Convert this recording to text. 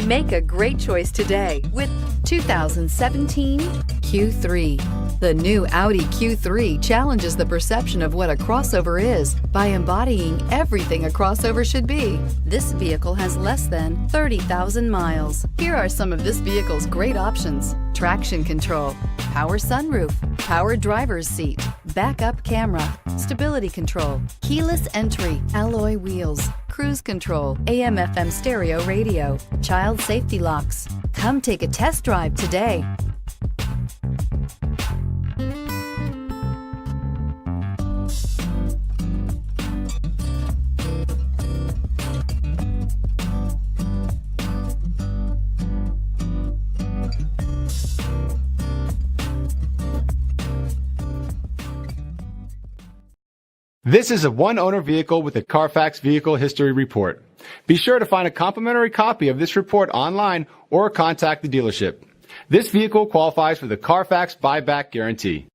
Make a great choice today with 2017 Q3. The new Audi Q3 challenges the perception of what a crossover is by embodying everything a crossover should be. This vehicle has less than 30,000 miles. Here are some of this vehicle's great options: traction control, power sunroof, power driver's seat, backup camera, stability control, keyless entry, alloy wheels, cruise control, AM/FM stereo radio, child safety locks. Come take a test drive today. This is a one-owner vehicle with a CARFAX Vehicle History Report. Be sure to find a complimentary copy of this report online or contact the dealership. This vehicle qualifies for the CARFAX buyback guarantee.